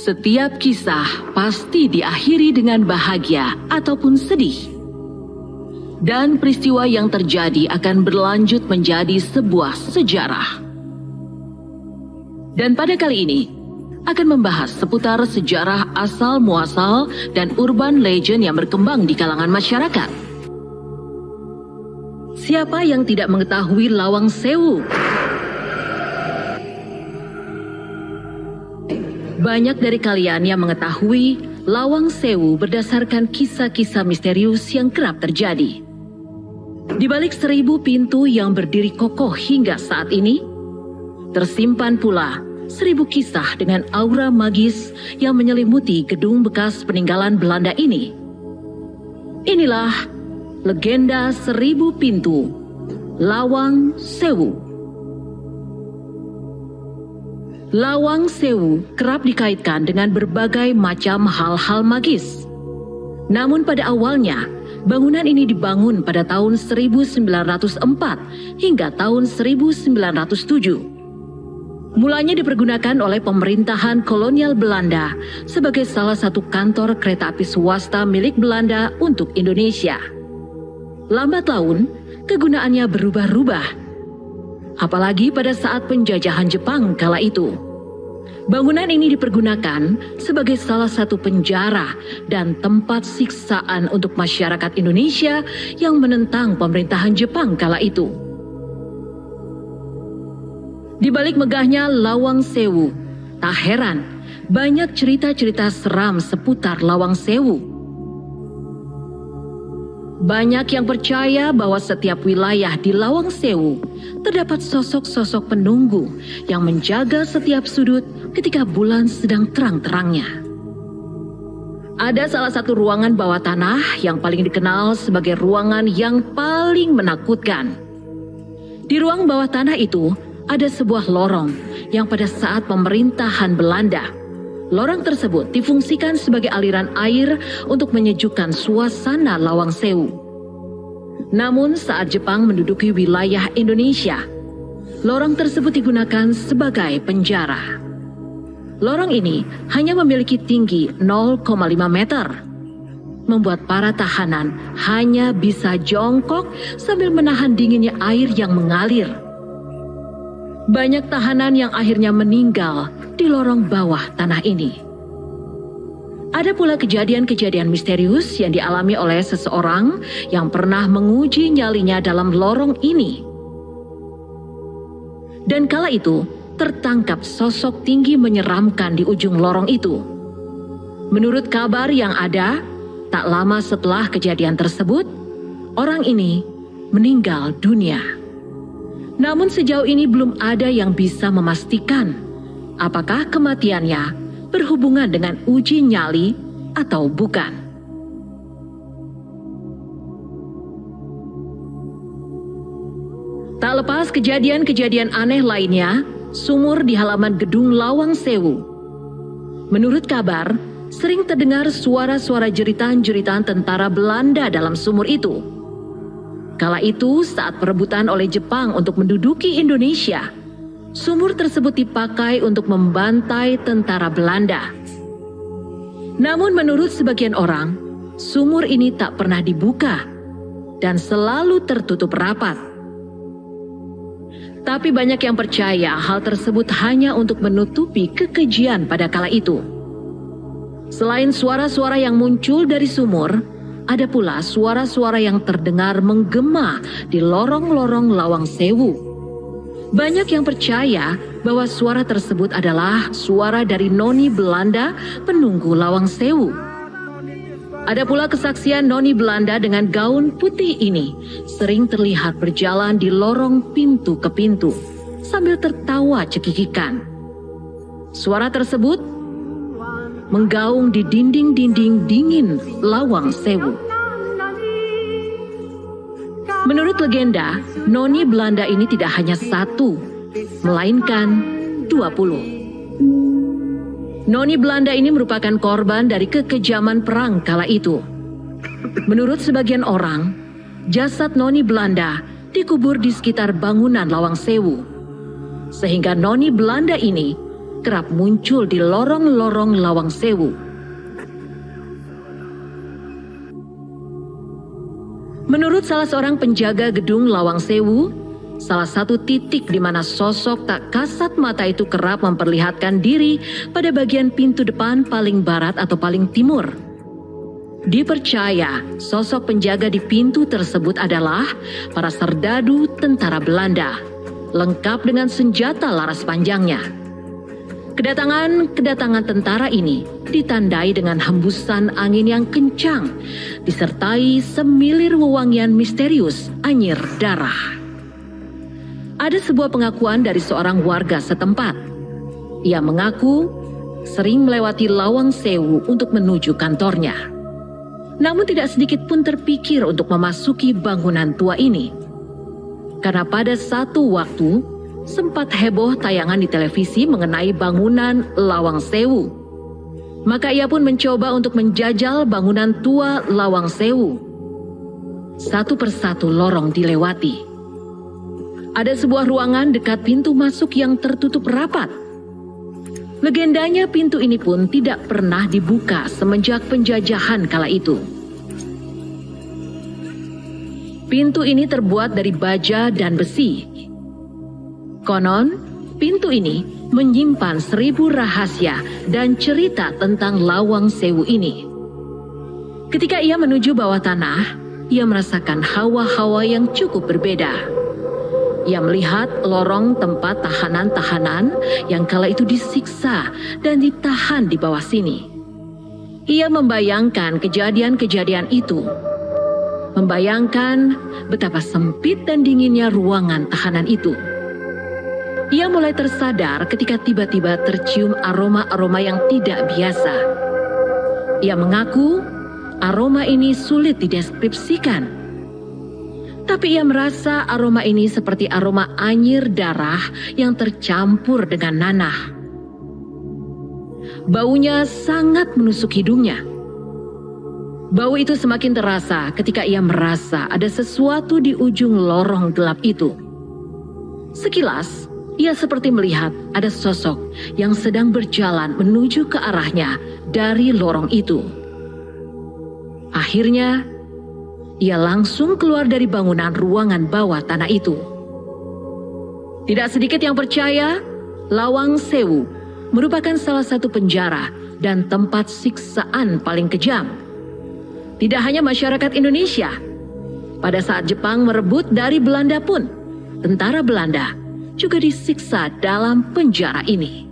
Setiap kisah pasti diakhiri dengan bahagia ataupun sedih. Dan peristiwa yang terjadi akan berlanjut menjadi sebuah sejarah. Dan pada kali ini, akan membahas seputar sejarah asal-muasal dan urban legend yang berkembang di kalangan masyarakat. Siapa yang tidak mengetahui Lawang Sewu? Banyak dari kalian yang mengetahui Lawang Sewu berdasarkan kisah-kisah misterius yang kerap terjadi. Di balik 1000 pintu yang berdiri kokoh hingga saat ini, tersimpan pula 1000 kisah dengan aura magis yang menyelimuti gedung bekas peninggalan Belanda ini. Inilah legenda 1000 pintu, Lawang Sewu. Lawang Sewu kerap dikaitkan dengan berbagai macam hal-hal magis. Namun pada awalnya, bangunan ini dibangun pada tahun 1904 hingga tahun 1907. Mulanya dipergunakan oleh pemerintahan kolonial Belanda sebagai salah satu kantor kereta api swasta milik Belanda untuk Indonesia. Lambat laun, kegunaannya berubah-ubah. Apalagi pada saat penjajahan Jepang kala itu. Bangunan ini dipergunakan sebagai salah satu penjara dan tempat siksaan untuk masyarakat Indonesia yang menentang pemerintahan Jepang kala itu. Di balik megahnya Lawang Sewu, tak heran banyak cerita-cerita seram seputar Lawang Sewu. Banyak yang percaya bahwa setiap wilayah di Lawang Sewu terdapat sosok-sosok penunggu yang menjaga setiap sudut ketika bulan sedang terang-terangnya. Ada salah satu ruangan bawah tanah yang paling dikenal sebagai ruangan yang paling menakutkan. Di ruang bawah tanah itu ada sebuah lorong yang pada saat pemerintahan Belanda, lorong tersebut difungsikan sebagai aliran air untuk menyejukkan suasana Lawang Sewu. Namun saat Jepang menduduki wilayah Indonesia, lorong tersebut digunakan sebagai penjara. Lorong ini hanya memiliki tinggi 0,5 meter, membuat para tahanan hanya bisa jongkok sambil menahan dinginnya air yang mengalir. Banyak tahanan yang akhirnya meninggal di lorong bawah tanah ini. Ada pula kejadian-kejadian misterius yang dialami oleh seseorang yang pernah menguji nyalinya dalam lorong ini. Dan kala itu, tertangkap sosok tinggi menyeramkan di ujung lorong itu. Menurut kabar yang ada, tak lama setelah kejadian tersebut, orang ini meninggal dunia. Namun sejauh ini belum ada yang bisa memastikan apakah kematiannya berhubungan dengan uji nyali atau bukan. Tak lepas kejadian-kejadian aneh lainnya, sumur di halaman gedung Lawang Sewu. Menurut kabar, sering terdengar suara-suara jeritan-jeritan tentara Belanda dalam sumur itu. Kala itu saat perebutan oleh Jepang untuk menduduki Indonesia, sumur tersebut dipakai untuk membantai tentara Belanda. Namun menurut sebagian orang, sumur ini tak pernah dibuka dan selalu tertutup rapat. Tapi banyak yang percaya hal tersebut hanya untuk menutupi kekejian pada kala itu. Selain suara-suara yang muncul dari sumur, ada pula suara-suara yang terdengar menggema di lorong-lorong Lawang Sewu. Banyak yang percaya bahwa suara tersebut adalah suara dari noni Belanda penunggu Lawang Sewu. Ada pula kesaksian noni Belanda dengan gaun putih ini sering terlihat berjalan di lorong pintu ke pintu sambil tertawa cekikikan. Suara tersebut menggaung di dinding-dinding dingin Lawang Sewu. Menurut legenda, noni Belanda ini tidak hanya satu, melainkan 20. Noni Belanda ini merupakan korban dari kekejaman perang kala itu. Menurut sebagian orang, jasad noni Belanda dikubur di sekitar bangunan Lawang Sewu. Sehingga noni Belanda ini kerap muncul di lorong-lorong Lawang Sewu. Menurut salah seorang penjaga gedung Lawang Sewu, salah satu titik di mana sosok tak kasat mata itu kerap memperlihatkan diri pada bagian pintu depan paling barat atau paling timur. Dipercaya sosok penjaga di pintu tersebut adalah para serdadu tentara Belanda, lengkap dengan senjata laras panjangnya. Kedatangan tentara ini ditandai dengan hembusan angin yang kencang, disertai semilir wewangian misterius anyir darah. Ada sebuah pengakuan dari seorang warga setempat. Ia mengaku sering melewati Lawang Sewu untuk menuju kantornya. Namun tidak sedikit pun terpikir untuk memasuki bangunan tua ini. Karena pada satu waktu, sempat heboh tayangan di televisi mengenai bangunan Lawang Sewu. Maka ia pun mencoba untuk menjajal bangunan tua Lawang Sewu. Satu persatu lorong dilewati. Ada sebuah ruangan dekat pintu masuk yang tertutup rapat. Legendanya pintu ini pun tidak pernah dibuka semenjak penjajahan kala itu. Pintu ini terbuat dari baja dan besi. Konon, pintu ini menyimpan 1000 rahasia dan cerita tentang Lawang Sewu ini. Ketika ia menuju bawah tanah, ia merasakan hawa-hawa yang cukup berbeda. Ia melihat lorong tempat tahanan-tahanan yang kala itu disiksa dan ditahan di bawah sini. Ia membayangkan kejadian-kejadian itu. Membayangkan betapa sempit dan dinginnya ruangan tahanan itu. Ia mulai tersadar ketika tiba-tiba tercium aroma-aroma yang tidak biasa. Ia mengaku aroma ini sulit dideskripsikan. Tapi ia merasa aroma ini seperti aroma anyir darah yang tercampur dengan nanah. Baunya sangat menusuk hidungnya. Bau itu semakin terasa ketika ia merasa ada sesuatu di ujung lorong gelap itu. Sekilas, ia seperti melihat ada sosok yang sedang berjalan menuju ke arahnya dari lorong itu. Akhirnya, ia langsung keluar dari bangunan ruangan bawah tanah itu. Tidak sedikit yang percaya, Lawang Sewu merupakan salah satu penjara dan tempat siksaan paling kejam. Tidak hanya masyarakat Indonesia, pada saat Jepang merebut dari Belanda pun, tentara Belanda juga disiksa dalam penjara ini.